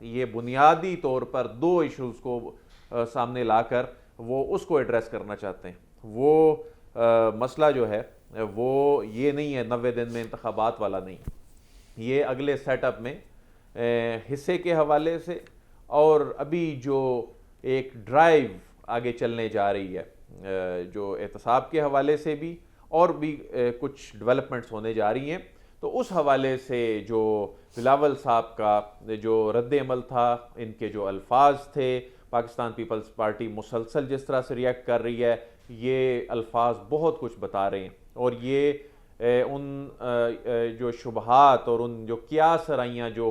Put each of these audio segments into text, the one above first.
یہ بنیادی طور پر دو ایشوز کو سامنے لا کر وہ اس کو ایڈریس کرنا چاہتے ہیں. وہ مسئلہ جو ہے وہ یہ نہیں ہے 90 دن میں انتخابات والا نہیں، یہ اگلے سیٹ اپ میں حصے کے حوالے سے اور ابھی جو ایک ڈرائیو آگے چلنے جا رہی ہے جو احتساب کے حوالے سے بھی اور بھی کچھ ڈیولپمنٹس ہونے جا رہی ہیں، تو اس حوالے سے جو بلاول صاحب کا جو رد عمل تھا، ان کے جو الفاظ تھے، پاکستان پیپلز پارٹی مسلسل جس طرح سے ریئیکٹ کر رہی ہے، یہ الفاظ بہت کچھ بتا رہے ہیں. اور یہ ان جو شبہات اور ان جو قیاس رائیاں جو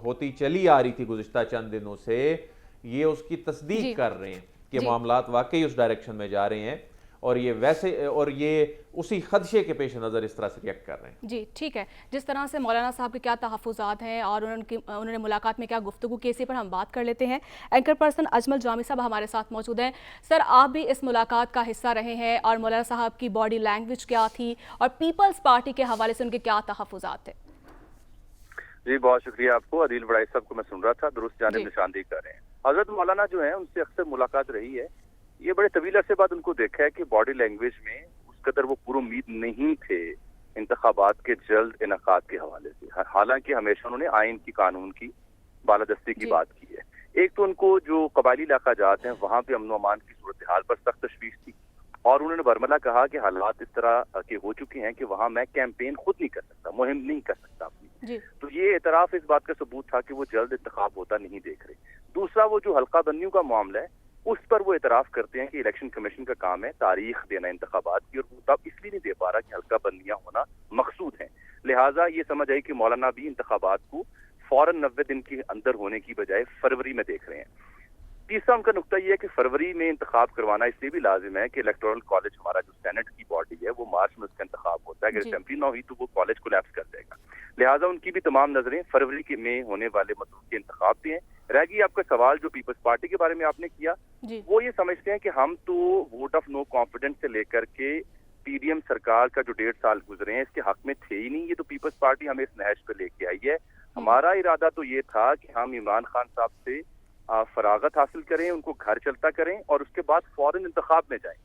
ہوتی چلی آ رہی تھی گزشتہ چند دنوں سے، یہ اس کی تصدیق کر رہے ہیں کہ معاملات واقعی اس ڈائریکشن میں جا رہے ہیں، اور یہ ویسے اور یہ اسی خدشے کے پیش نظر اس طرح سے ریئیکٹ کر رہے ہیں. جی ٹھیک ہے، جس طرح سے مولانا صاحب کے کیا تحفظات ہیں اور انہوں نے ملاقات میں کیا گفتگو کی، اسی پر ہم بات کر لیتے ہیں. اینکر پرسن اجمل جامی صاحب ہمارے ساتھ موجود ہیں. سر، آپ بھی اس ملاقات کا حصہ رہے ہیں، اور مولانا صاحب کی باڈی لینگویج کیا تھی اور پیپلز پارٹی کے حوالے سے ان کے کیا تحفظات تھے؟ جی بہت شکریہ آپ کو. عدیل بڑائی صاحب کو میں سن رہا تھا، درست جانب نشاندہی کر رہے ہیں. حضرت مولانا جو ہیں ان سے اکثر ملاقات رہی ہے، یہ بڑے طویل عرصے بعد ان کو دیکھا ہے کہ باڈی لینگویج میں اس قدر وہ پر امید نہیں تھے انتخابات کے جلد انعقاد کے حوالے سے. حالانکہ ہمیشہ انہوں نے آئین کی، قانون کی بالادستی کی بات کی ہے. ایک تو ان کو جو قبائلی علاقہ جات ہیں وہاں پہ امن و امان کی صورتحال پر سخت تشویش تھی، اور انہوں نے برملا کہا کہ حالات اس طرح کے ہو چکے ہیں کہ وہاں میں کیمپین خود نہیں کر سکتا، مہم نہیں کر سکتا اپنی. تو یہ اعتراف اس بات کا ثبوت تھا کہ وہ جلد انتخاب ہوتا نہیں دیکھ رہے. دوسرا، وہ جو حلقہ بندیوں کا معاملہ ہے اس پر وہ اعتراف کرتے ہیں کہ الیکشن کمیشن کا کام ہے تاریخ دینا انتخابات کی، اور وہ تب اس لیے نہیں دے پا رہا کہ حلقہ بندیاں ہونا مقصود ہیں. لہٰذا یہ سمجھ آئی کہ مولانا بھی انتخابات کو فوراً 90 دن کے اندر ہونے کی بجائے فروری میں دیکھ رہے ہیں. تیسرا ان کا نقطہ یہ ہے کہ فروری میں انتخاب کروانا اس لیے بھی لازم ہے کہ الیکٹورل کالج ہمارا جو سینٹ کی باڈی ہے وہ مارچ میں اس کا انتخاب ہوتا ہے. اگر اسمبلی نہ ہوئی تو وہ کالج کولیپس کر جائے گا. لہٰذا ان کی بھی تمام نظریں فروری میں ہونے والے مطلوب کے انتخاب پہ ہیں. رہ گئی آپ کا سوال جو پیپلز پارٹی کے بارے میں آپ نے کیا، وہ یہ سمجھتے ہیں کہ ہم تو ووٹ آف نو کانفیڈنس سے لے کر کے پی ڈی ایم سرکار کا جو 1.5 سال گزرے ہیں اس کے حق میں تھے ہی نہیں. یہ تو پیپلز پارٹی ہمیں اس نہج پہ لے کے آئی ہے. ہمارا ارادہ تو یہ تھا کہ ہم عمران خان صاحب سے فراغت حاصل کریں، ان کو گھر چلتا کریں اور اس کے بعد فوراً انتخاب میں جائیں.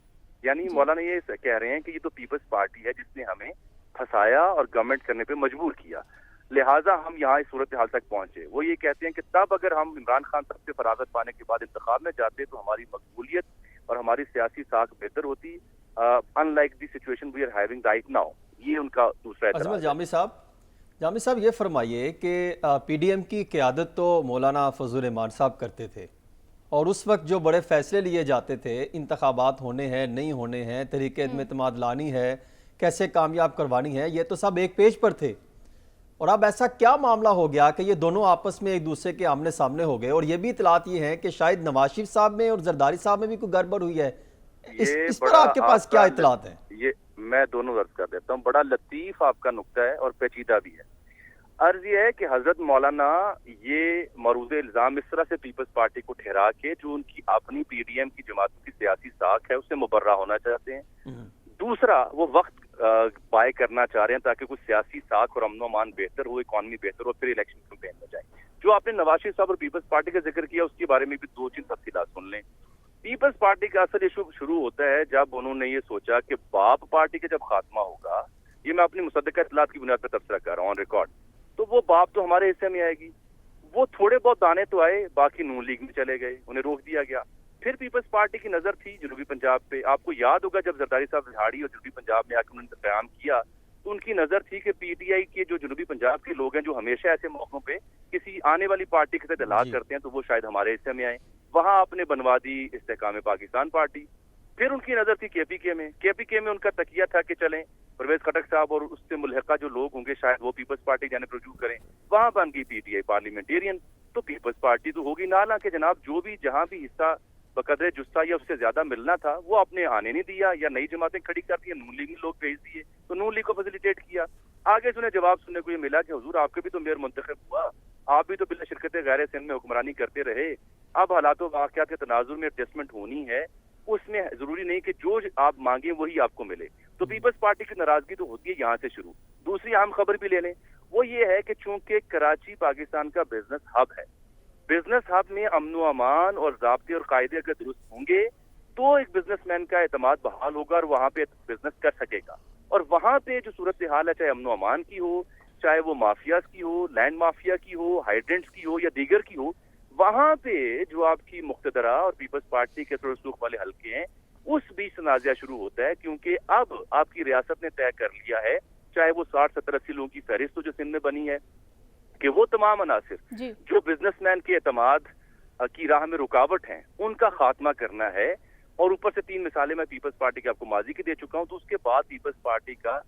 یعنی مولانا یہ کہہ رہے ہیں کہ یہ تو پیپلز پارٹی ہے جس نے ہمیں پھنسایا اور گورنمنٹ کرنے پہ مجبور کیا، لہٰذا ہم یہاں اس صورتحال تک پہنچے. وہ یہ کہتے ہیں کہ تب اگر ہم عمران خان صاحب سے فراغت پانے کے بعد انتخاب میں جاتے تو ہماری مقبولیت اور ہماری سیاسی ساکھ بہتر ہوتی، unlike the situation we are having right now. یہ ان کا دوسرا اعتراض ہے. جامی صاحب یہ فرمائیے کہ پی ڈی ایم کی قیادت تو مولانا فضل الرحمان صاحب کرتے تھے، اور اس وقت جو بڑے فیصلے لیے جاتے تھے، انتخابات ہونے ہیں نہیں ہونے ہیں، تحریک عدم اعتماد لانی ہے، کیسے کامیاب کروانی ہے، یہ تو سب ایک پیج پر تھے. اور اب ایسا کیا معاملہ ہو گیا کہ یہ دونوں آپس میں ایک دوسرے کے آمنے سامنے ہو گئے؟ اور یہ بھی اطلاعات یہ ہیں کہ شاید نواز شریف صاحب میں اور زرداری صاحب میں بھی کوئی گڑبڑ ہوئی ہے. اس پر آپ کے پاس کیا اطلاعات ہیں؟ یہ میں دونوں عرض کر دیتا ہوں. بڑا لطیف آپ کا نقطہ ہے اور پیچیدہ بھی ہے. عرض یہ ہے کہ حضرت مولانا یہ معروض الزام اس طرح سے پیپلز پارٹی کو ٹھہرا کے جو ان کی اپنی پی ڈی ایم کی جماعتوں کی سیاسی ساکھ ہے اس سے مبرہ ہونا چاہتے ہیں. دوسرا، وہ وقت بائے کرنا چاہ رہے ہیں تاکہ کچھ سیاسی ساکھ اور امن و امان بہتر ہو، اکانومی بہتر ہو، پھر الیکشن کیمپین میں جائیں. جو آپ نے نواز شریف صاحب اور پیپلز پارٹی کا ذکر کیا اس کے بارے میں بھی 2-3 تفصیلات سن لیں. پیپلز پارٹی کا اصل ایشو شروع ہوتا ہے جب انہوں نے یہ سوچا کہ باپ پارٹی کا جب خاتمہ ہوگا، یہ میں اپنی مصدقہ اطلاعات کی بنیاد پر تبصرہ کر رہا ہوں آن ریکارڈ، تو وہ باپ تو ہمارے حصے میں آئے گی. وہ تھوڑے بہت دانے تو آئے، باقی نون لیگ میں چلے گئے، انہیں روک دیا گیا. پھر پیپلز پارٹی کی نظر تھی جنوبی پنجاب پہ. آپ کو یاد ہوگا جب زرداری صاحب رہاڑی اور جنوبی پنجاب میں آ کے انہوں نے قیام کیا تو ان کی نظر تھی کہ پی ٹی آئی کے جو جنوبی پنجاب کے لوگ ہیں جو ہمیشہ ایسے موقعوں پہ کسی آنے والی پارٹی کے ساتھ دلات کرتے ہیں تو وہ شاید ہمارے حصے میں آئیں. وہاں آپ نے بنوا دی استحکام پاکستان پارٹی. پھر ان کی نظر تھی کے پی کے میں ان کا تکیہ تھا کہ چلیں پرویز خٹک صاحب اور اس سے ملحقہ جو لوگ ہوں گے شاید وہ پیپلز پارٹی جانب رجوع کریں. وہاں بن گئی پی ٹی آئی پارلیمنٹیرین. تو پیپلز پارٹی تو ہوگی نہ کہ جناب جو بھی جہاں بھی حصہ بقدر جستہ یا اس سے زیادہ ملنا تھا وہ آپ نے آنے نہیں دیا یا نئی جماعتیں کھڑی کر دی، نون لیگ لوگ بھیج دیے تو نون لیگ کو فیسیلیٹیٹ کیا. آگے سنے جواب سننے کو یہ ملا کہ حضور آپ کے بھی تو میئر منتخب ہوا، آپ بھی تو بلا شرکت غیر سندھ میں حکمرانی کرتے رہے. اب حالات و واقعات کے تناظر میں ایڈجسٹمنٹ ہونی ہے، اس میں ضروری نہیں کہ جو آپ مانگیں وہی آپ کو ملے. تو پیپلز پارٹی کی ناراضگی تو ہوتی ہے یہاں سے شروع. دوسری اہم خبر بھی لے لیں، وہ یہ ہے کہ چونکہ کراچی پاکستان کا بزنس ہب ہے بزنس ہب میں امن و امان اور ضابطے اور قاعدے اگر درست ہوں گے تو ایک بزنس مین کا اعتماد بحال ہوگا اور وہاں پہ بزنس کر سکے گا. اور وہاں پہ جو صورتحال ہے، چاہے امن و امان کی ہو، چاہے وہ مافیاز کی ہو، لینڈ مافیا کی ہو، ہائیڈرنٹس کی ہو یا دیگر کی ہو، وہاں پہ جو آپ کی مقتدرہ اور پیپلز پارٹی کے رسوخ والے حلقے ہیں اس بیچ تنازعہ شروع ہوتا ہے. کیونکہ اب آپ کی ریاست نے طے کر لیا ہے، چاہے وہ 60-70-80 لوگوں کی فہرست جو سندھ میں بنی ہے، کہ وہ تمام عناصر جو بزنس مین کے اعتماد کی راہ میں رکاوٹ ہیں ان کا خاتمہ کرنا ہے. اور اوپر سے 3 مثالیں میں پیپلز پارٹی کے آپ کو ماضی کی دے چکا ہوں. تو اس کے بعد پیپلز پارٹی کا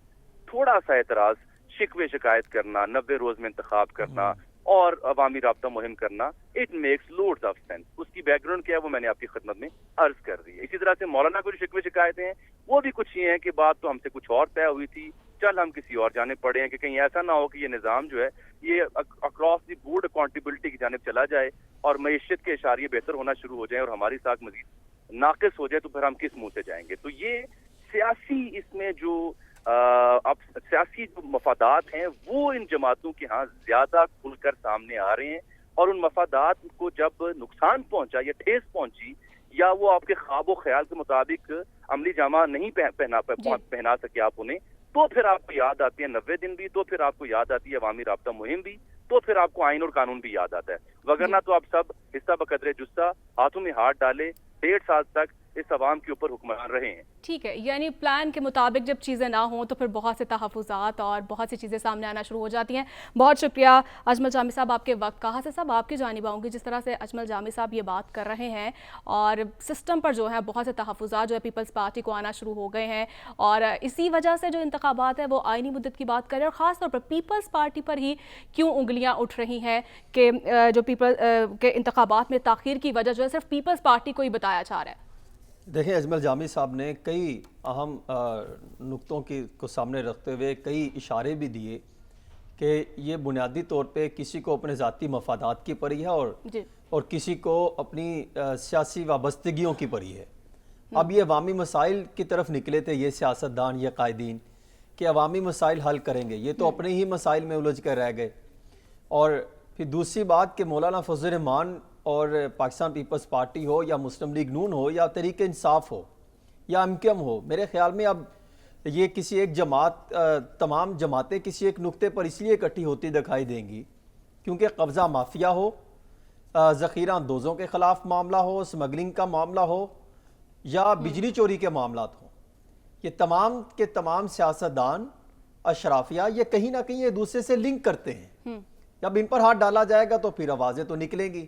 تھوڑا سا اعتراض، شکوے شکایت کرنا، 90 روز میں انتخاب کرنا اور عوامی رابطہ مہم کرنا، it makes loads of sense. اس کی بیک گراؤنڈ کیا ہے وہ میں نے آپ کی خدمت میں عرض کر دی ہے. اسی طرح سے مولانا کو جو شکوے شکایتیں ہیں وہ بھی کچھ یہ ہیں کہ بات تو ہم سے کچھ اور طے ہوئی تھی، چل ہم کسی اور جانے پڑے ہیں، کہ کہیں ایسا نہ ہو کہ یہ نظام جو ہے یہ اکراس دی بورڈ اکاؤنٹیبلٹی کی جانب چلا جائے اور معیشت کے اشاریے بہتر ہونا شروع ہو جائیں اور ہماری ساکھ مزید ناقص ہو جائے تو پھر ہم کس منہ سے جائیں گے. تو یہ سیاسی اس میں جو اب سیاسی جو مفادات ہیں وہ ان جماعتوں کے ہاں زیادہ کھل کر سامنے آ رہے ہیں. اور ان مفادات کو جب نقصان پہنچا یا ٹھیس پہنچی یا وہ آپ کے خواب و خیال کے مطابق عملی جامہ نہیں پہنا سکے آپ انہیں، تو پھر آپ کو یاد آتی ہے 90 دن بھی، تو پھر آپ کو یاد آتی ہے عوامی رابطہ مہم بھی، تو پھر آپ کو آئین اور قانون بھی یاد آتا ہے. وگرنہ تو آپ سب حصہ بقدر جثہ ہاتھوں میں ہاتھ ڈالے 1.5 سال تک اس عوام کے اوپر حکمران رہے ہیں. ٹھیک ہے، یعنی پلان کے مطابق جب چیزیں نہ ہوں تو پھر بہت سے تحفظات اور بہت سی چیزیں سامنے آنا شروع ہو جاتی ہیں. بہت شکریہ اجمل جامی صاحب آپ کے وقت کا. حسن صاحب آپ کی جانب آؤں گی. جس طرح سے اجمل جامی صاحب یہ بات کر رہے ہیں اور سسٹم پر جو ہے بہت سے تحفظات جو ہے پیپلز پارٹی کو آنا شروع ہو گئے ہیں اور اسی وجہ سے جو انتخابات ہیں وہ آئینی مدت کی بات کریں اور خاص طور پر پیپلز پارٹی پر ہی کیوں انگلیاں اٹھ رہی ہیں کہ جو کے انتخابات میں تاخیر کی وجہ جو ہے صرف پیپلز پارٹی کو ہی بتایا جا رہا ہے. دیکھیں اجمل جامی صاحب نے کئی اہم نقطوں کو سامنے رکھتے ہوئے کئی اشارے بھی دیے کہ یہ بنیادی طور پہ کسی کو اپنے ذاتی مفادات کی پڑی ہے اور کسی کو اپنی سیاسی وابستگیوں کی پڑی ہے. اب یہ عوامی مسائل کی طرف نکلے تھے یہ سیاستدان، یہ قائدین کہ عوامی مسائل حل کریں گے، یہ تو اپنے ہی مسائل میں الجھ کر رہ گئے. اور پھر دوسری بات کہ مولانا فضل الرحمان اور پاکستان پیپلز پارٹی ہو یا مسلم لیگ نون ہو یا تحریک انصاف ہو یا MKM ہو، میرے خیال میں اب یہ کسی ایک جماعت، تمام جماعتیں کسی ایک نقطے پر اس لیے اکٹھی ہوتی دکھائی دیں گی کیونکہ قبضہ مافیا ہو، ذخیرہ اندوزوں کے خلاف معاملہ ہو، اسمگلنگ کا معاملہ ہو یا بجلی چوری کے معاملات ہوں. یہ تمام کے تمام سیاستدان، اشرافیہ، یہ کہیں نہ کہیں ایک دوسرے سے لنک کرتے ہیں. جب ان پر ہاتھ ڈالا جائے گا تو پھر آوازیں تو نکلیں گی،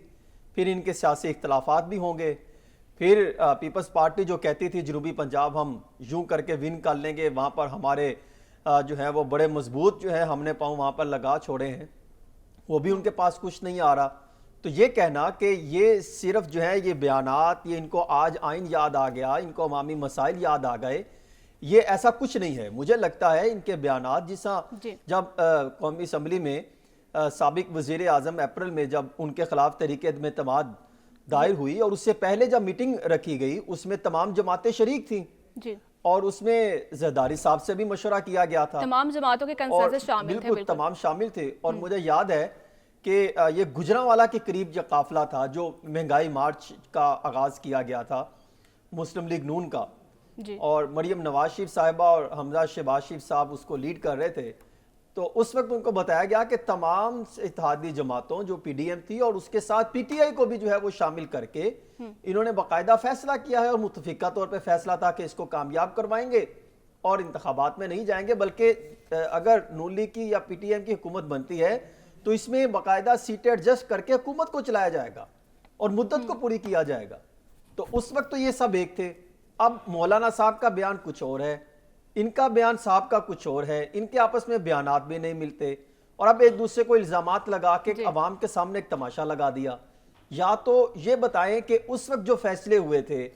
پھر ان کے سیاسی اختلافات بھی ہوں گے. پھر پیپلز پارٹی جو کہتی تھی جنوبی پنجاب ہم یوں کر کے ون کر لیں گے، وہاں پر ہمارے جو ہے وہ بڑے مضبوط جو ہے ہم نے پاؤں وہاں پر لگا چھوڑے ہیں، وہ بھی ان کے پاس کچھ نہیں آ رہا. تو یہ کہنا کہ یہ صرف جو ہے یہ بیانات، یہ ان کو آج آئین یاد آ گیا، ان کو عوامی مسائل یاد آ گئے، یہ ایسا کچھ نہیں ہے. مجھے لگتا ہے ان کے بیانات جیسا جب قومی اسمبلی میں سابق وزیر اعظم اپریل میں جب ان کے خلاف تحریک عدم اعتماد دائر ہوئی اور اس سے پہلے جب میٹنگ رکھی گئی اس میں تمام جماعتیں شریک تھیں اور اس میں زرداری صاحب سے بھی مشورہ کیا گیا تھا، تمام جماعتوں کے کنسنسس شامل تھے. بالکل تمام شامل تھے. اور مجھے یاد ہے کہ یہ گجرانوالہ کے قریب جو قافلہ تھا جو مہنگائی مارچ کا آغاز کیا گیا تھا مسلم لیگ نون کا، اور مریم نواز شریف صاحبہ اور حمزہ شہباز شریف صاحب اس کو لیڈ کر رہے تھے، تو اس وقت ان کو بتایا گیا کہ تمام اتحادی جماعتوں جو PDM تھی اور اس کے ساتھ PTI کو بھی جو ہے وہ شامل کر کے انہوں نے باقاعدہ فیصلہ کیا ہے اور متفقہ طور پہ فیصلہ تھا کہ اس کو کامیاب کروائیں گے اور انتخابات میں نہیں جائیں گے، بلکہ اگر نون لیگ کی یا PTM کی حکومت بنتی ہے تو اس میں باقاعدہ سیٹیں ایڈجسٹ کر کے حکومت کو چلایا جائے گا اور مدت کو پوری کیا جائے گا. تو اس وقت تو یہ سب ایک تھے. اب مولانا صاحب کا بیان کچھ اور ہے، ان کا بیان صاحب کا کچھ اور ہے، ان کے آپس میں بیانات بھی نہیں ملتے اور اب ایک دوسرے کو الزامات لگا کے عوام کے سامنے ایک تماشا لگا دیا. یا تو یہ بتائیں کہ اس وقت جو فیصلے ہوئے تھے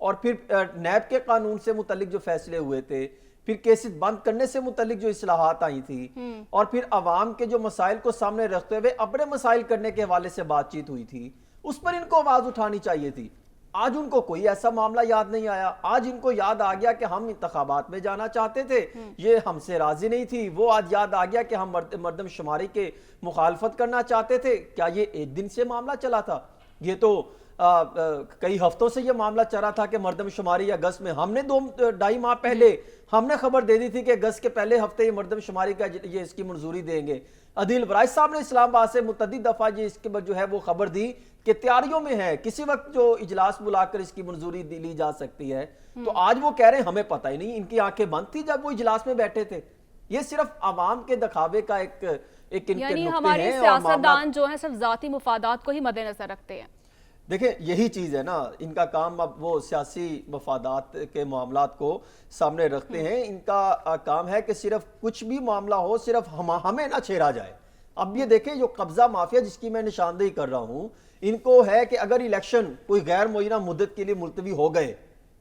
اور پھر نیب کے قانون سے متعلق جو فیصلے ہوئے تھے، پھر کیسز بند کرنے سے متعلق جو اصلاحات آئی تھی اور پھر عوام کے جو مسائل کو سامنے رکھتے ہوئے اپنے مسائل کرنے کے حوالے سے بات چیت ہوئی تھی، اس پر ان کو آواز اٹھانی چاہیے تھی. آج ان کو کوئی ایسا معاملہ یاد نہیں آیا. آج ان کو یاد آ گیا کہ ہم انتخابات میں جانا چاہتے تھے, یہ ہم سے راضی نہیں تھی. وہ آج یاد آ گیا کہ ہم مردم شماری کے مخالفت کرنا چاہتے تھے. کیا یہ ایک دن سے معاملہ چلا تھا؟ یہ تو کئی ہفتوں سے یہ معاملہ چل رہا تھا کہ مردم شماری اگست میں, ہم نے 2-2.5 ماہ پہلے ہم نے خبر دے دی تھی کہ اگست کے پہلے ہفتے یہ مردم شماری کا یہ اس کی منظوری دیں گے. عدیل برائش صاحب نے اسلام آباد سے متعدد دفعہ اس کے بعد جو ہے وہ خبر دی کہ تیاریوں میں ہے, کسی وقت جو اجلاس بلا کر اس کی منظوری لی جا سکتی ہے. تو آج وہ کہہ رہے ہیں ہمیں پتہ ہی نہیں. ان کی آنکھیں بند تھی جب وہ اجلاس میں بیٹھے تھے. یہ صرف عوام کے دکھاوے کا ایک یعنی ہمارے سیاستدان جو ہیں صرف ذاتی مفادات کو ہی مد نظر رکھتے ہیں. دیکھیں یہی چیز ہے نا, ان کا کام اب وہ سیاسی مفادات کے معاملات کو سامنے رکھتے ہیں. ان کا کام ہے کہ صرف کچھ بھی معاملہ ہو صرف ہمیں نہ چھیڑا جائے. اب یہ دیکھیں جو قبضہ مافیا جس کی میں نشاندہی کر رہا ہوں, ان کو ہے کہ اگر الیکشن کوئی غیر معینہ مدت کے لیے ملتوی ہو گئے,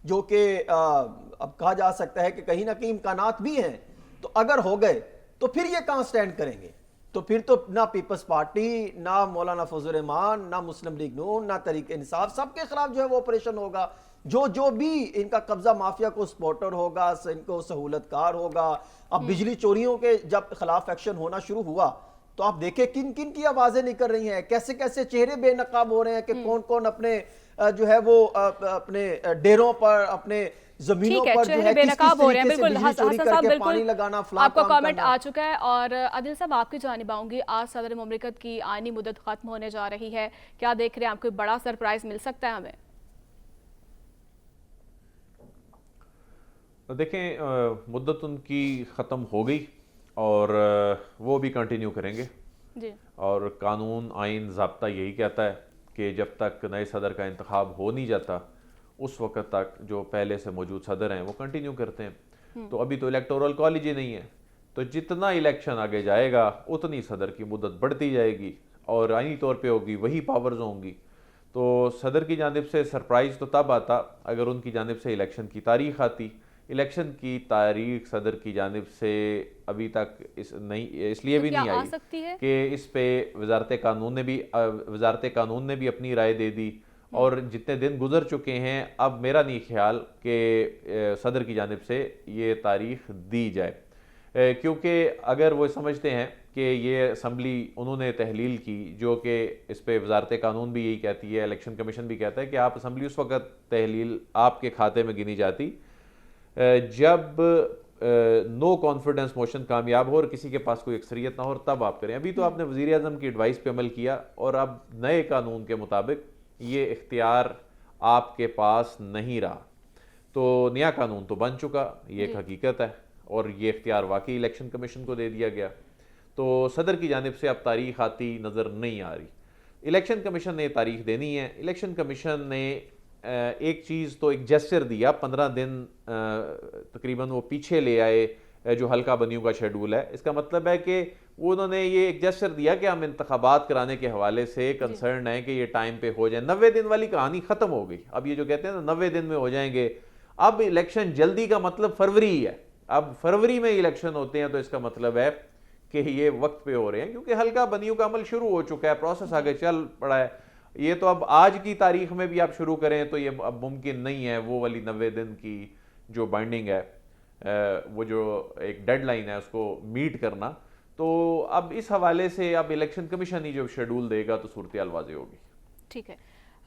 جو کہ اب کہا جا سکتا ہے کہ کہیں نہ کہیں امکانات بھی ہیں, تو اگر ہو گئے تو پھر یہ کہاں سٹینڈ کریں گے؟ تو پھر تو نہ پیپلز پارٹی, نہ مولانا فضل الرحمان, نہ مسلم لیگ نون, نہ تحریک انصاف, سب کے خلاف جو ہے وہ آپریشن ہوگا. جو بھی ان کا قبضہ مافیا کو سپورٹر ہوگا, ان کو سہولت کار ہوگا. اب بجلی چوریوں کے جب خلاف ایکشن ہونا شروع ہوا تو آپ دیکھیں کن کن کی آوازیں نکل رہی ہیں, کیسے کیسے چہرے بے نقاب ہو رہے ہیں کہ کون کون اپنے جو ہے وہ اپنے ڈیروں پر, اپنے زمینوں پر جو ہے کس طریقے سے بجلی چوری کر کے پانی لگانا, فلاں آپ کا کامنٹ آ چکا ہے. اور عادل صاحب آپ کی جانب آؤں گی. آج صدر مملکت کی آئینی مدت ختم ہونے جا رہی ہے, کیا دیکھ رہے ہیں آپ, کوئی بڑا سرپرائز مل سکتا ہے ہمیں؟ دیکھیں مدت ان کی ختم ہو گئی اور وہ بھی کنٹینیو کریں گے جی. اور قانون آئین ضابطہ یہی کہتا ہے کہ جب تک نئے صدر کا انتخاب ہو نہیں جاتا اس وقت تک جو پہلے سے موجود صدر ہیں وہ کنٹینیو کرتے ہیں. تو ابھی تو الیکٹورل کالج ہی نہیں ہے, تو جتنا الیکشن آگے جائے گا اتنی صدر کی مدت بڑھتی جائے گی اور آئینی طور پہ ہوگی, وہی پاورز ہوں گی. تو صدر کی جانب سے سرپرائز تو تب آتا اگر ان کی جانب سے الیکشن کی تاریخ آتی. الیکشن کی تاریخ صدر کی جانب سے ابھی تک اس لیے بھی نہیں آئی کہ اس پہ وزارت قانون نے بھی اپنی رائے دے دی, اور جتنے دن گزر چکے ہیں اب میرا نہیں خیال کہ صدر کی جانب سے یہ تاریخ دی جائے, کیونکہ اگر وہ سمجھتے ہیں کہ یہ اسمبلی انہوں نے تحلیل کی, جو کہ اس پہ وزارت قانون بھی یہی کہتی ہے, الیکشن کمیشن بھی کہتا ہے کہ آپ اسمبلی اس وقت تحلیل آپ کے کھاتے میں گنی جاتی جب نو کانفیڈنس موشن کامیاب ہو اور کسی کے پاس کوئی اکثریت نہ ہو, تب آپ کریں. ابھی تو آپ نے وزیر اعظم کی ایڈوائس پہ عمل کیا اور اب نئے قانون کے مطابق یہ اختیار آپ کے پاس نہیں رہا. تو نیا قانون تو بن چکا, یہ ایک حقیقت ہے, اور یہ اختیار واقعی الیکشن کمیشن کو دے دیا گیا. تو صدر کی جانب سے اب تاریخ آتی نظر نہیں آ رہی. الیکشن کمیشن نے تاریخ دینی ہے. الیکشن کمیشن نے ایک چیز تو ایک جیسچر دیا, 15 دن تقریباً وہ پیچھے لے آئے جو حلقہ بندیوں کا شیڈول ہے. اس کا مطلب ہے کہ انہوں نے یہ ایک جیسچر دیا کہ ہم انتخابات کرانے کے حوالے سے کنسرن ہیں کہ یہ ٹائم پہ ہو جائیں. 90 دن والی کہانی ختم ہو گئی. اب یہ جو کہتے ہیں نا 90 دن میں ہو جائیں گے, اب الیکشن جلدی کا مطلب فروری ہی ہے. اب فروری میں الیکشن ہوتے ہیں تو اس کا مطلب ہے کہ یہ وقت پہ ہو رہے ہیں, کیونکہ حلقہ بندیوں کا عمل شروع ہو چکا ہے, پروسیس آگے چل پڑا ہے. یہ تو اب آج کی تاریخ میں بھی آپ شروع کریں تو یہ اب ممکن نہیں ہے وہ والی 90 دن کی جو بائنڈنگ ہے, وہ جو ایک ڈیڈ لائن ہے اس کو میٹ کرنا. تو اب اس حوالے سے اب الیکشن کمیشن ہی جو شیڈول دے گا تو صورتحال واضح ہوگی. ٹھیک ہے.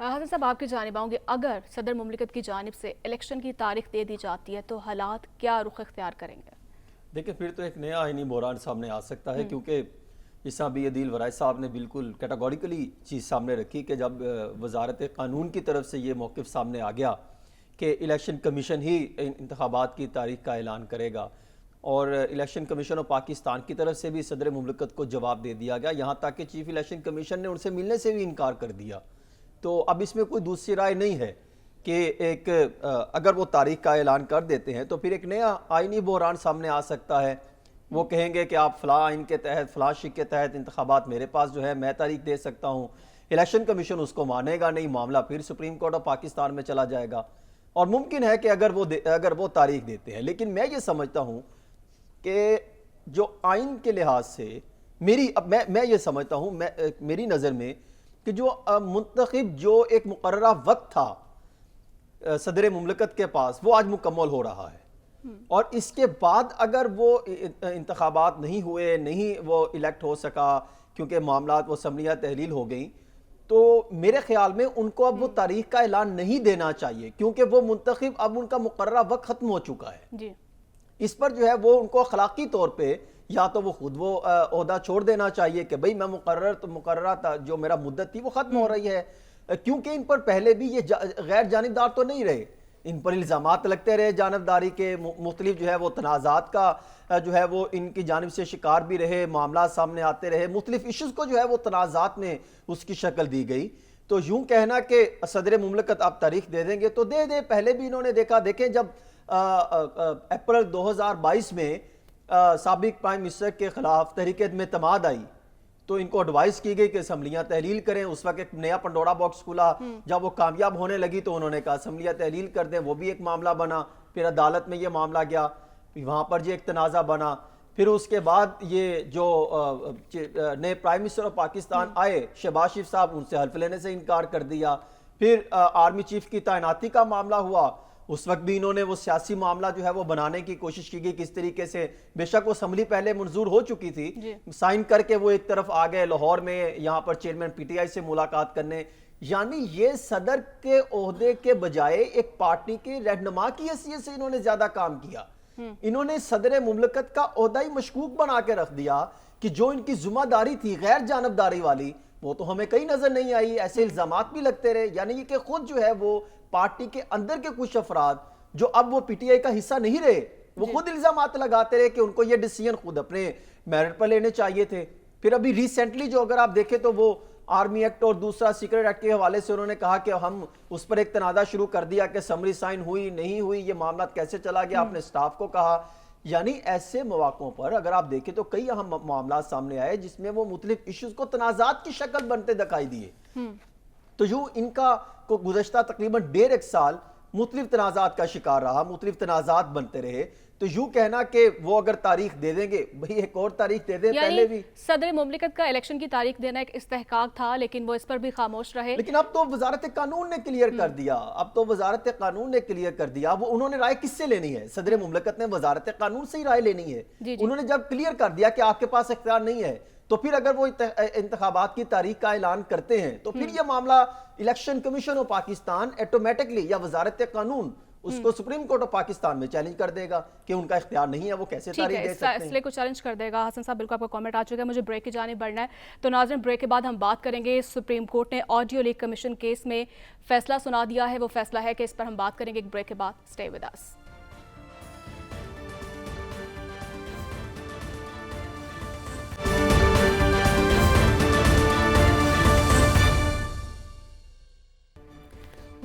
حسن صاحب آپ کی جانب آؤں گے, اگر صدر مملکت کی جانب سے الیکشن کی تاریخ دے دی جاتی ہے تو حالات کیا رخ اختیار کریں گے؟ دیکھیں پھر تو ایک نیا آئینی بحران سامنے آ سکتا ہے, کیونکہ جس طرح بھی عدیل برائش صاحب نے بالکل کیٹاگوریکلی چیز سامنے رکھی کہ جب وزارت قانون کی طرف سے یہ موقف سامنے آ گیا کہ الیکشن کمیشن ہی انتخابات کی تاریخ کا اعلان کرے گا, اور الیکشن کمیشن آف پاکستان کی طرف سے بھی صدر مملکت کو جواب دے دیا گیا, یہاں تک کہ چیف الیکشن کمیشن نے ان سے ملنے سے بھی انکار کر دیا. تو اب اس میں کوئی دوسری رائے نہیں ہے کہ ایک اگر وہ تاریخ کا اعلان کر دیتے ہیں تو پھر ایک نیا آئینی بحران سامنے آ سکتا ہے. وہ کہیں گے کہ آپ فلاں آئین کے تحت فلاں شک کے تحت انتخابات میرے پاس جو ہے میں تاریخ دے سکتا ہوں. الیکشن کمیشن اس کو مانے گا نہیں, معاملہ پھر سپریم کورٹ آف پاکستان میں چلا جائے گا, اور ممکن ہے کہ اگر وہ تاریخ دیتے ہیں. لیکن میں یہ سمجھتا ہوں کہ جو آئین کے لحاظ سے میں یہ سمجھتا ہوں, میری نظر میں کہ جو منتخب جو ایک مقررہ وقت تھا صدر مملکت کے پاس وہ آج مکمل ہو رہا ہے، اور اس کے بعد اگر وہ انتخابات نہیں ہوئے، نہیں وہ الیکٹ ہو سکا کیونکہ معاملات وہ اسمبلیاں تحلیل ہو گئیں، تو میرے خیال میں ان کو اب وہ تاریخ کا اعلان نہیں دینا چاہیے، کیونکہ وہ منتخب اب ان کا مقررہ وقت ختم ہو چکا ہے جی اس پر جو ہے وہ ان کو اخلاقی طور پہ یا تو وہ خود وہ عہدہ چھوڑ دینا چاہیے کہ بھئی میں مقررہ تھا جو میرا مدت تھی وہ ختم ہو رہی ہے، کیونکہ ان پر پہلے بھی یہ غیر جانبدار تو نہیں رہے، ان پر الزامات لگتے رہے جانبداری کے، مختلف جو ہے وہ تنازعات کا جو ہے وہ ان کی جانب سے شکار بھی رہے، معاملات سامنے آتے رہے، مختلف ایشوز کو جو ہے وہ تنازعات میں اس کی شکل دی گئی۔ تو یوں کہنا کہ صدر مملکت آپ تاریخ دے دیں گے تو دے دیں، پہلے بھی انہوں نے دیکھا، دیکھیں جب اپریل 2022 میں سابق پرائم منسٹر کے خلاف تحریک عدم اعتماد آئی تو ان کو ایڈوائز کی گئی کہ اسمبلیاں تحلیل کریں، اس وقت ایک نیا پنڈورا باکس کھلا، جب وہ کامیاب ہونے لگی تو انہوں نے کہا اسمبلیاں تحلیل کر دیں، وہ بھی ایک معاملہ بنا، پھر عدالت میں یہ معاملہ گیا، وہاں پر جو ایک تنازع بنا، پھر اس کے بعد یہ جو نئے پرائم منسٹر آف پاکستان آئے شہباز شریف صاحب، ان سے حلف لینے سے انکار کر دیا، پھر آرمی چیف کی تعیناتی کا معاملہ ہوا، اس وقت بھی انہوں نے وہ سیاسی معاملہ جو ہے وہ بنانے کی کوشش کی گئی کس طریقے سے، بے شک وہ اسمبلی پہلے منظور ہو چکی تھی، سائن کر کے وہ ایک طرف آ گئے لاہور میں یہاں پر چیئرمین پی ٹی آئی سے ملاقات کرنے، یعنی یہ صدر کے عہدے کے بجائے ایک پارٹی کے رہنما کی حیثیت سے انہوں نے زیادہ کام کیا، انہوں نے صدر مملکت کا عہدہ ہی مشکوک بنا کے رکھ دیا کہ جو ان کی ذمہ داری تھی غیر جانبداری والی وہ تو ہمیں کہیں نظر نہیں آئی، ایسے الزامات بھی لگتے رہے، یعنی یہ کہ خود جو ہے وہ پارٹی کے اندر کے کچھ افراد جو اب وہ پی ٹی آئی کا حصہ نہیں رہے وہ خود الزامات لگاتے رہے کہ ان کو یہ ڈیسیژن خود اپنے میرٹ پر لینے چاہیے تھے۔ پھر ابھی ریسنٹلی جو اگر آپ دیکھیں تو وہ آرمی ایکٹ اور دوسرا سیکرٹ ایکٹ کے حوالے سے انہوں نے کہا کہ ہم اس پر ایک تنازع شروع کر دیا کہ سمری سائن ہوئی نہیں ہوئی، یہ معاملات کیسے چلا گیا، اپنے سٹاف کو کہا، یعنی ایسے مواقعوں پر اگر آپ دیکھیں تو کئی اہم معاملات سامنے آئے جس میں وہ مختلف ایشوز کو تنازعات کی شکل بنتے دکھائی دیے، تو یوں ان کا کو گزشتہ تقریباً 1.5 سال مختلف تنازعات کا شکار رہا، مختلف تنازعات بنتے رہے، تو یوں کہنا کہ وہ اگر تاریخ دے دیں گے، بھئی ایک اور تاریخ دے دیں، پہلے بھی صدر مملکت کا الیکشن کی تاریخ دینا ایک استحقاق تھا لیکن وہ اس پر بھی خاموش رہے، لیکن اب تو وزارت قانون نے کلیئر کر دیا، وہ انہوں نے رائے کس سے لینی ہے؟ صدر مملکت نے وزارت قانون سے ہی رائے لینی ہے، انہوں نے جب کلیئر کر دیا کہ آپ کے پاس اختیار نہیں ہے تو پھر اگر وہ انتخابات کی تاریخ کا اعلان کرتے ہیں تو پھر یہ معاملہ election commission of Pakistan automatically یا وزارت قانون اس کو سپریم کورٹ آف پاکستان میں چیلنج کر دے گا کہ ان کا اختیار نہیں ہے، وہ کیسے تاریخ دے سکتے ہیں، اس لیے کو چیلنج کر دے گا۔ حسن صاحب بالکل آپ کا کامنٹ آ چکا ہے، مجھے بریک کی جانب بڑھنا ہے، تو ناظرین بریک کے بعد ہم بات کریں گے سپریم کورٹ نے آڈیو لیک کمیشن کیس میں فیصلہ سنا دیا ہے، وہ فیصلہ ہے کہ اس پر ہم بات کریں گے ایک بریک کے بعد، stay with us.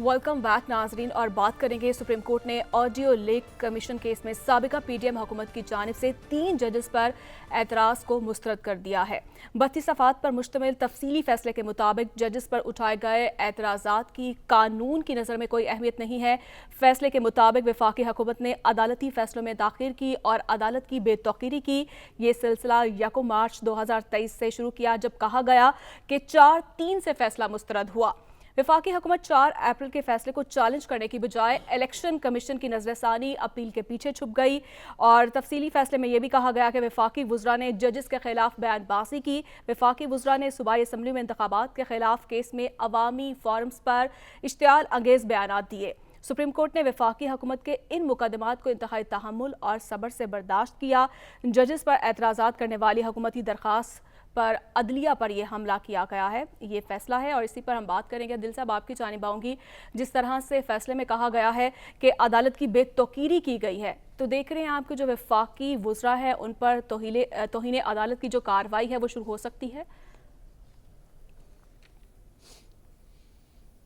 Welcome back ناظرین، اور بات کریں گے سپریم کورٹ نے آڈیو لیک کمیشن کیس میں سابقہ پی ڈی ایم حکومت کی جانب سے 3 ججز پر اعتراض کو مسترد کر دیا ہے۔ 32 صفحات پر مشتمل تفصیلی فیصلے کے مطابق ججز پر اٹھائے گئے اعتراضات کی قانون کی نظر میں کوئی اہمیت نہیں ہے۔ فیصلے کے مطابق وفاقی حکومت نے عدالتی فیصلوں میں تاخیر کی اور عدالت کی بے توقیری کی۔ یہ سلسلہ 1 مارچ 2023 سے شروع کیا جب کہا گیا کہ 4-3 سے فیصلہ مسترد ہوا۔ وفاقی حکومت 4 اپریل کے فیصلے کو چیلنج کرنے کی بجائے الیکشن کمیشن کی نظر ثانی اپیل کے پیچھے چھپ گئی، اور تفصیلی فیصلے میں یہ بھی کہا گیا کہ وفاقی وزراء نے ججز کے خلاف بیان بازی کی۔ وفاقی وزراء نے صوبائی اسمبلی میں انتخابات کے خلاف کیس میں عوامی فورمز پر اشتعال انگیز بیانات دیے۔ سپریم کورٹ نے وفاقی حکومت کے ان مقدمات کو انتہائی تحمل اور صبر سے برداشت کیا۔ ججز پر اعتراضات کرنے والی حکومتی درخواست پر عدلیہ پر یہ حملہ کیا گیا ہے، یہ فیصلہ ہے، اور اسی پر ہم بات کریں گے۔ دل صاحب آپ کی جانب آؤں گی، جس طرح سے فیصلے میں کہا گیا ہے کہ عدالت کی بے توقیری کی گئی ہے، تو دیکھ رہے ہیں آپ کے جو وفاقی وزراء ہیں ان پر توہین عدالت کی جو کارروائی ہے وہ شروع ہو سکتی ہے؟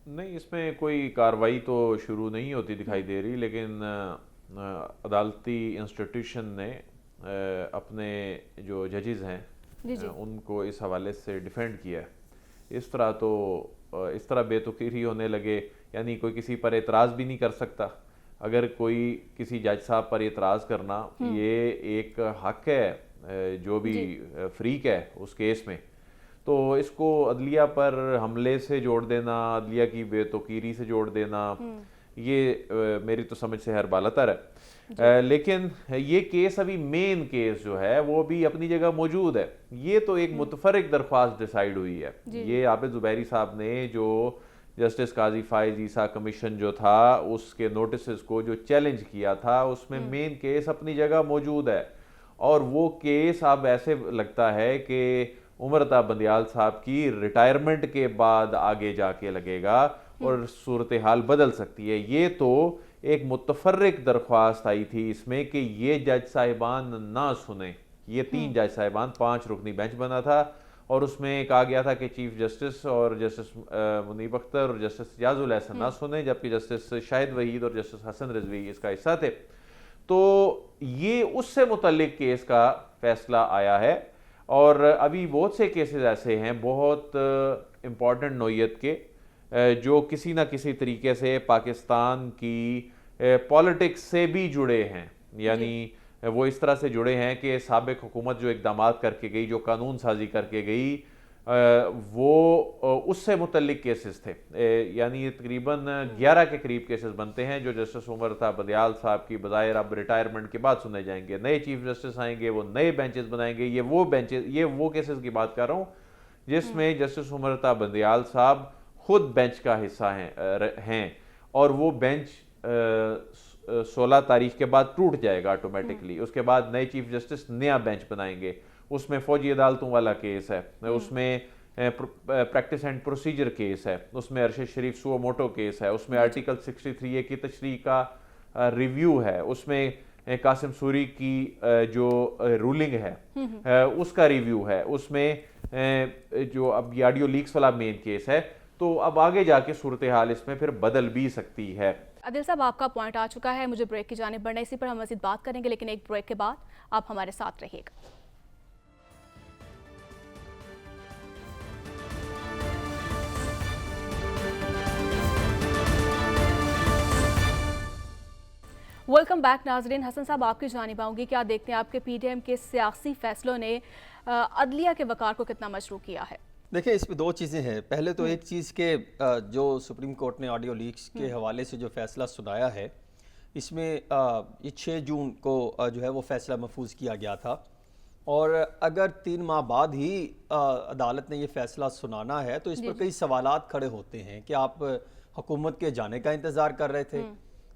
نہیں، اس میں کوئی کارروائی تو شروع نہیں ہوتی دکھائی دے رہی، لیکن عدالتی انسٹیٹیوشن نے اپنے جو ججز ہیں ان کو اس حوالے سے ڈیفینڈ کیا ہے۔ اس طرح بے توقیری ہونے لگے، یعنی کوئی کسی پر اعتراض بھی نہیں کر سکتا۔ اگر کوئی کسی جج صاحب پر اعتراض کرنا یہ ایک حق ہے جو بھی فریق ہے اس کیس میں، تو اس کو عدلیہ پر حملے سے جوڑ دینا، عدلیہ کی بے توقیری سے جوڑ دینا، یہ میری تو سمجھ سے ہر بالاتر ہے. لیکن یہ کیس ابھی مین کیس جو ہے وہ بھی اپنی جگہ موجود ہے. یہ تو ایک متفرق درخواست ڈیسائیڈ ہوئی ہے. یہ عابد زبیری صاحب نے جو جسٹس قاضی فائز عیسیٰ کمیشن جو تھا اس کے نوٹسز کو جو چیلنج کیا تھا اس میں مین کیس اپنی جگہ موجود ہے. اور وہ کیس اب ایسے لگتا ہے کہ عمر عطا بندیال صاحب کی ریٹائرمنٹ کے بعد آگے جا کے لگے گا اور صورتحال بدل سکتی ہے. یہ تو ایک متفرق درخواست آئی تھی اس میں کہ یہ جج صاحبان نہ سنیں. یہ 3 جج صاحبان 5 رکنی بینچ بنا تھا اور اس میں کہا گیا تھا کہ چیف جسٹس اور جسٹس منیب اختر اور جسٹس اجاز الحسن نہ سنیں، جبکہ جسٹس شاہد وحید اور جسٹس حسن رضوی اس کا حصہ تھے. تو یہ اس سے متعلق کیس کا فیصلہ آیا ہے. اور ابھی بہت سے کیسز ایسے ہیں بہت امپورٹنٹ نوعیت کے جو کسی نہ کسی طریقے سے پاکستان کی پالیٹکس سے بھی جڑے ہیں. یعنی وہ اس طرح سے جڑے ہیں کہ سابق حکومت جو اقدامات کر کے گئی، جو قانون سازی کر کے گئی، وہ اس سے متعلق کیسز تھے. یعنی تقریباً 11 کے قریب کیسز بنتے ہیں جو جسٹس عمر عطا بندیال صاحب کی بظاہر اب ریٹائرمنٹ کے بعد سنے جائیں گے. نئے چیف جسٹس آئیں گے، وہ نئے بینچز بنائیں گے. یہ وہ کیسز کی بات کر رہا ہوں جس میں جسٹس عمر عطا بندیال صاحب خود بینچ کا حصہ ہیں اور وہ بینچ 16 تاریخ کے بعد ٹوٹ جائے گا آٹومیٹکلی. اس کے بعد نئے چیف جسٹس نیا بینچ بنائیں گے. اس میں فوجی عدالتوں والا کیس ہے، اس میں پریکٹس اینڈ پروسیجر کیس ہے، اس میں ارشد شریف سو موٹو کیس ہے، اس میں آرٹیکل 63A کی تشریح کا ریویو ہے، اس میں قاسم سوری کی جو رولنگ ہے اس کا ریویو ہے، اس میں جو اب یہ آڈیو لیکس والا مین کیس ہے. تو اب آگے جا کے صورتحال اس میں پھر بدل بھی سکتی ہے. عادل صاحب آپ کا پوائنٹ آ چکا ہے، مجھے بریک کی جانب بڑھنا، اسی پر ہم مزید بات کریں گے، لیکن ایک بریک کے بعد آپ ہمارے ساتھ رہیے گا. ویلکم بیک ناظرین. حسن صاحب آپ کی جانب آؤں گی، کیا دیکھتے ہیں آپ کے پی ڈی ایم کے سیاسی فیصلوں نے عدلیہ کے وقار کو کتنا مشروع کیا ہے؟ دیکھیں اس میں 2 چیزیں ہیں. پہلے تو ایک چیز کہ جو سپریم کورٹ نے آڈیو لیکس کے حوالے سے جو فیصلہ سنایا ہے اس میں یہ 6 جون کو جو ہے وہ فیصلہ محفوظ کیا گیا تھا. اور اگر 3 ماہ بعد ہی عدالت نے یہ فیصلہ سنانا ہے تو اس پر کئی سوالات کھڑے ہوتے ہیں کہ آپ حکومت کے جانے کا انتظار کر رہے تھے.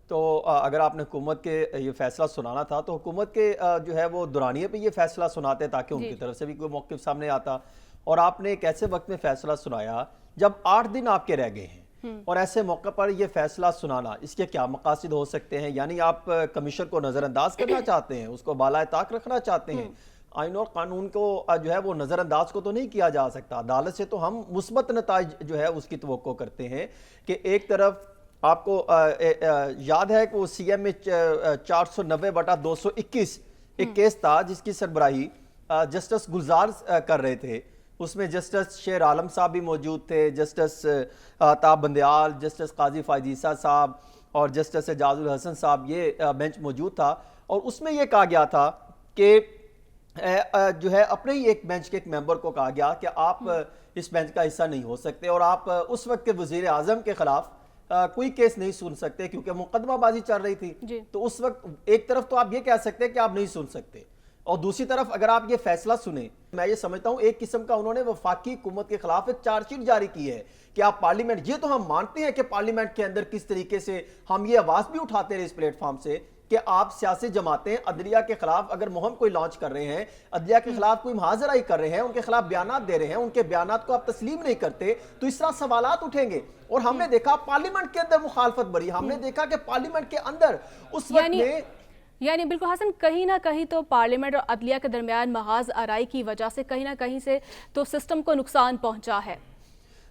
تو اگر آپ نے حکومت کے یہ فیصلہ سنانا تھا تو حکومت کے جو ہے وہ دورانیے پہ یہ فیصلہ سناتے تاکہ ان کی طرف سے بھی کوئی موقف سامنے آتا. اور آپ نے ایک ایسے وقت میں فیصلہ سنایا جب 8 دن آپ کے رہ گئے ہیں، اور ایسے موقع پر یہ فیصلہ سنانا اس کے کیا مقاصد ہو سکتے ہیں؟ یعنی آپ کمیشن کو نظر انداز کرنا چاہتے ہیں، اس کو بالائے طاق رکھنا چاہتے ہیں. آئین اور قانون کو جو ہے وہ نظر انداز کو تو نہیں کیا جا سکتا. عدالت سے تو ہم مثبت نتائج جو ہے اس کی توقع کرتے ہیں کہ ایک طرف آپ کو یاد ہے کہ وہ سی ایم میں 490/221 ایک کیس تھا جس کی سربراہی جسٹس گلزار کر رہے تھے. اس میں جسٹس شیر عالم صاحب بھی موجود تھے، جسٹس تاب بندیال، جسٹس قاضی فائز عیسیٰ صاحب اور جسٹس اجاز الحسن صاحب، یہ بینچ موجود تھا. اور اس میں یہ کہا گیا تھا کہ جو ہے اپنے ہی ایک بینچ کے ایک ممبر کو کہا گیا کہ آپ اس بینچ کا حصہ نہیں ہو سکتے اور آپ اس وقت کے وزیر اعظم کے خلاف کوئی کیس نہیں سن سکتے کیونکہ مقدمہ بازی چل رہی تھی. تو اس وقت ایک طرف تو آپ یہ کہہ سکتے کہ آپ نہیں سن سکتے، اور دوسری طرف اگر آپ یہ فیصلہ سنیں، میں یہ سمجھتا ہوں ایک قسم کا انہوں نے وفاقی حکومت کے خلاف ایک چارج شیٹ جاری کی ہے کہ آپ پارلیمنٹ، یہ تو ہم مانتے ہیں کہ پارلیمنٹ کے اندر کس طریقے سے ہم یہ آواز بھی اٹھاتے رہے اس پلیٹ فارم سے کہ آپ سیاسی جماعتیں عدلیہ کے خلاف اگر مہم کوئی لانچ کر رہے ہیں، عدلیہ کے خلاف کوئی محاذرائی کر رہے ہیں، ان کے خلاف بیانات دے رہے ہیں، ان کے بیانات کو آپ تسلیم نہیں کرتے تو اس طرح سوالات اٹھیں گے. اور ہم نے دیکھا پارلیمنٹ کے اندر مخالفت بڑھی، ہم نے دیکھا کہ پارلیمنٹ کے اندر اس وقت میں یعنی بالکل حسن، کہیں نہ کہیں تو پارلیمنٹ اور عدلیہ کے درمیان محاذ آرائی کی وجہ سے کہیں نہ کہیں سے تو سسٹم کو نقصان پہنچا ہے.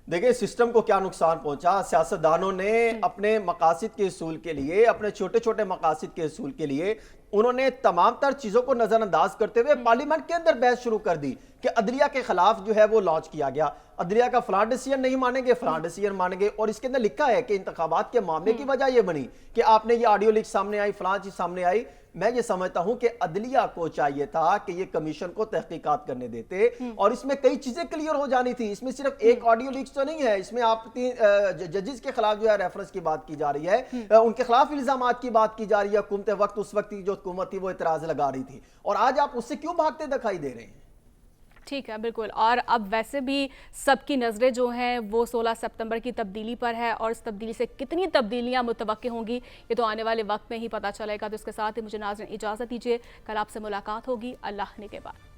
دیکھیں سسٹم کو کیا نقصان پہنچا، سیاستدانوں نے اپنے مقاصد کے حصول کے لیے، اپنے چھوٹے چھوٹے مقاصد کے حصول کے لیے انہوں نے تمام تر چیزوں کو نظر انداز کرتے ہوئے پارلیمنٹ کے اندر بحث شروع کر دی کہ عدلیہ کے خلاف جو ہے وہ لانچ کیا گیا. عدلیہ کا فلاں ڈیسیژن نہیں مانیں گے، فلاں ڈیسیژن مانیں گے، اور اس کے اندر لکھا ہے کہ انتخابات کے معاملے کی وجہ یہ بنی کہ آپ نے یہ آڈیو لیک سامنے آئی، فلاں چیز سامنے آئی۔ میں یہ سمجھتا ہوں کہ عدلیہ کو چاہیے تھا کہ یہ کمیشن کو تحقیقات کرنے دیتے، اور اس میں کئی چیزیں کلیئر ہو جانی تھی۔ اس میں صرف ایک آڈیو لیکس تو نہیں ہے، اس میں آپ ججز کے خلاف جو ہے ریفرنس کی بات کی جا رہی ہے، ان کے خلاف الزامات کی بات کی جا رہی ہے۔ حکومت وقت اس وقت کی جو حکومت تھی وہ اعتراض لگا رہی تھی، اور آج آپ اس سے کیوں بھاگتے دکھائی دے رہے ہیں؟ ٹھیک ہے، بالکل۔ اور اب ویسے بھی سب کی نظریں جو ہیں وہ 16 ستمبر کی تبدیلی پر ہے، اور اس تبدیلی سے کتنی تبدیلیاں متوقع ہوں گی یہ تو آنے والے وقت میں ہی پتہ چلے گا۔ تو اس کے ساتھ ہی مجھے ناظرین اجازت دیجیے، کل آپ سے ملاقات ہوگی۔ اللہ نے کے بعد